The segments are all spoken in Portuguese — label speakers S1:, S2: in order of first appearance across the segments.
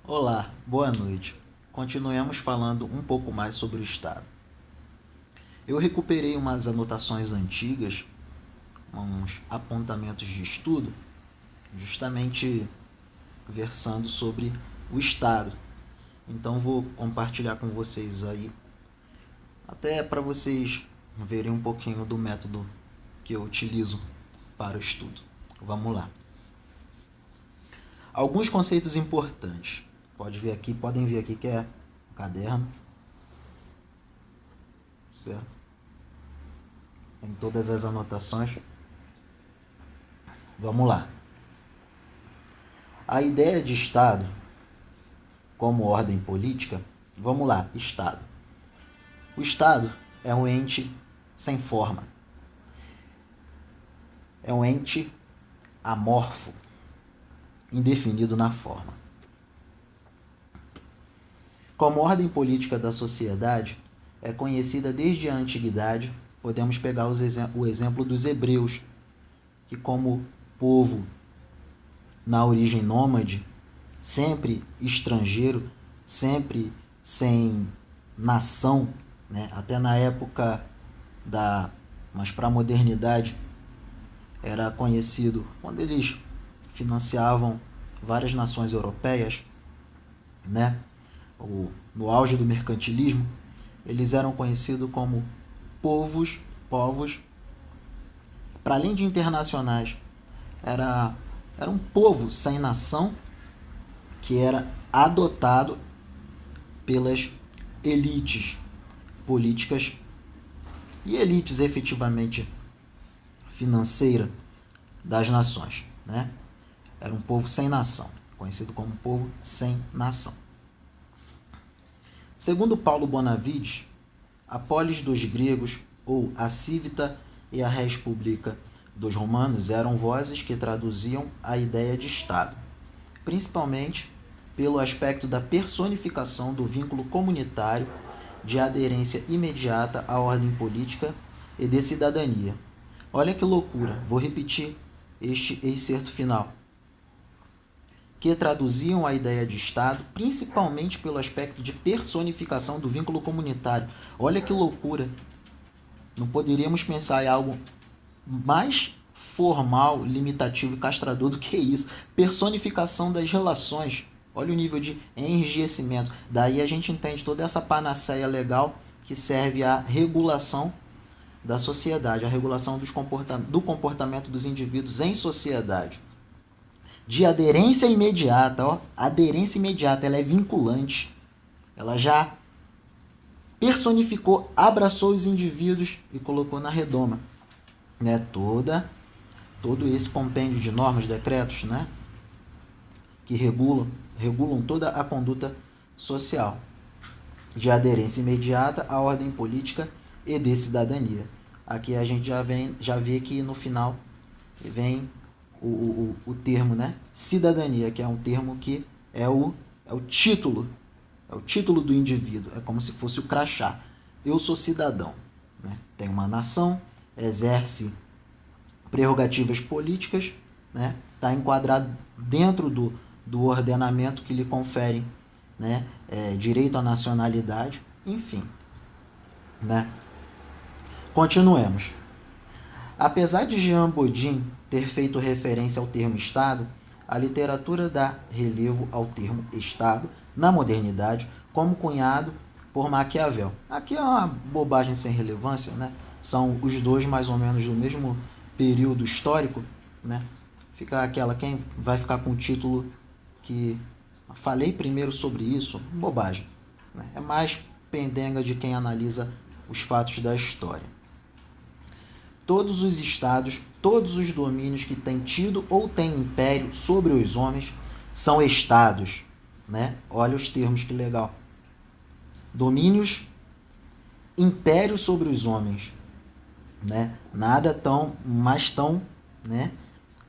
S1: Olá, boa noite. Continuemos falando um pouco mais sobre o Estado. Eu recuperei umas anotações antigas, uns apontamentos de estudo, justamente versando sobre o Estado. Então vou compartilhar com vocês aí, até para vocês verem um pouquinho do método que eu utilizo para o estudo. Vamos lá. Alguns conceitos importantes. Podem ver aqui que é um caderno, certo? Tem todas as anotações. Vamos lá. A ideia de Estado como ordem política, vamos lá, Estado. O Estado é um ente sem forma. É um ente amorfo, indefinido na forma. Como ordem política da sociedade, é conhecida desde a antiguidade. Podemos pegar o exemplo dos hebreus, que como povo na origem nômade, sempre estrangeiro, sempre sem nação, né? Até na época mas para a modernidade, era conhecido quando eles financiavam várias nações europeias, né? No auge do mercantilismo, eles eram conhecidos como povos, para além de internacionais, era um povo sem nação que era adotado pelas elites políticas e elites efetivamente financeira das nações, né? Era um povo sem nação, conhecido como povo sem nação. Segundo Paulo Bonavides, a polis dos gregos, ou a civita e a res publica dos romanos, eram vozes que traduziam a ideia de Estado, principalmente pelo aspecto da personificação do vínculo comunitário de aderência imediata à ordem política e de cidadania. Olha que loucura, vou repetir este excerto final. Que traduziam a ideia de Estado, principalmente pelo aspecto de personificação do vínculo comunitário. Olha que loucura. Não poderíamos pensar em algo mais formal, limitativo e castrador do que isso. Personificação das relações. Olha o nível de enrijecimento. Daí a gente entende toda essa panaceia legal que serve à regulação da sociedade, à regulação do comportamento dos indivíduos em sociedade. De aderência imediata, ó, aderência imediata, ela é vinculante. Ela já personificou, abraçou os indivíduos e colocou na redoma, né? Todo esse compêndio de normas, decretos, né? Que regulam toda a conduta social. De aderência imediata à ordem política e de cidadania. Aqui a gente já vê que no final vem o termo, né? Cidadania, que é um termo que é o título do indivíduo, é como se fosse o crachá. Eu sou cidadão, né? Tem uma nação, exerce prerrogativas políticas, né? Está enquadrado dentro do ordenamento que lhe confere, né? Direito à nacionalidade, enfim, né? Continuemos. Apesar de Jean Bodin ter feito referência ao termo Estado, a literatura dá relevo ao termo Estado na modernidade como cunhado por Maquiavel. Aqui é uma bobagem sem relevância, né? São os dois mais ou menos do mesmo período histórico, né? Fica aquela, quem vai ficar com o título que falei primeiro sobre isso, bobagem, né? É mais pendenga de quem analisa os fatos da história. Todos os estados, todos os domínios que têm tido ou têm império sobre os homens são estados, né? Olha os termos, que legal. Domínios, império sobre os homens, né? Nada tão, né,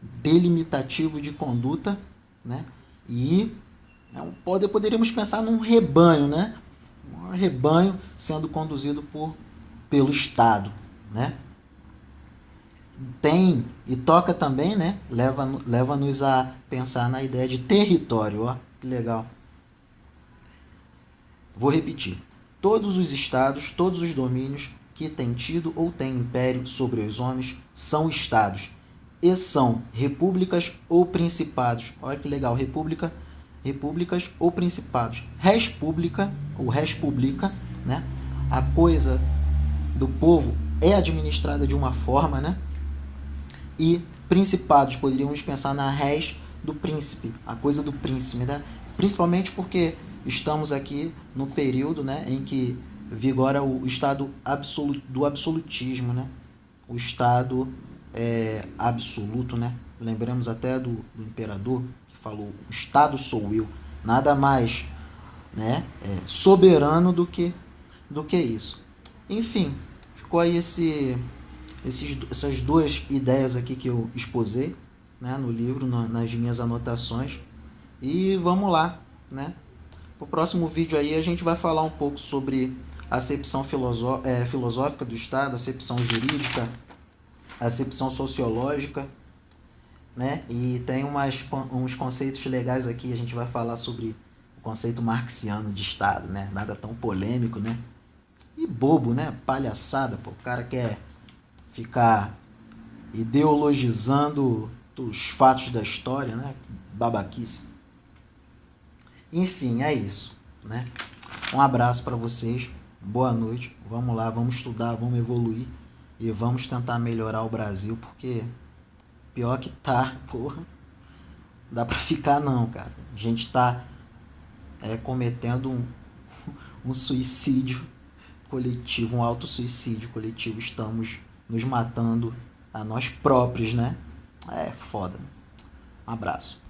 S1: delimitativo de conduta, né? E poderíamos pensar num rebanho, né? Um rebanho sendo conduzido pelo Estado, né? Tem e toca também, né? Leva-nos a pensar na ideia de território, ó, que legal. Vou repetir. Todos os estados, todos os domínios que têm tido ou têm império sobre os homens são estados e são repúblicas ou principados. Olha que legal, repúblicas ou principados. Res publica ou res publica, né? A coisa do povo é administrada de uma forma, né? E principados, poderíamos pensar na res do príncipe, a coisa do príncipe, né? Principalmente porque estamos aqui no período, né, em que vigora o estado do absolutismo, né? O estado absoluto, né? Lembramos até do imperador que falou: o estado sou eu, nada mais, né, soberano do que isso. Enfim, ficou aí essas duas ideias aqui que eu exposei, né, no livro, nas minhas anotações. E vamos lá, né? No próximo vídeo aí a gente vai falar um pouco sobre a acepção filosófica do Estado, a acepção jurídica, a acepção sociológica, né? E tem uns conceitos legais aqui. A gente vai falar sobre o conceito marxiano de Estado, né? Nada tão polêmico, né? E bobo, né? Palhaçada, pô. O cara quer ficar ideologizando os fatos da história, né? Babaquice. Enfim, é isso, né? Um abraço para vocês, boa noite, vamos lá, vamos estudar, vamos evoluir e vamos tentar melhorar o Brasil, porque pior que tá, porra, dá para ficar não, cara. A gente tá cometendo um suicídio coletivo, um autossuicídio coletivo, estamos nos matando a nós próprios, né? É foda. Um abraço.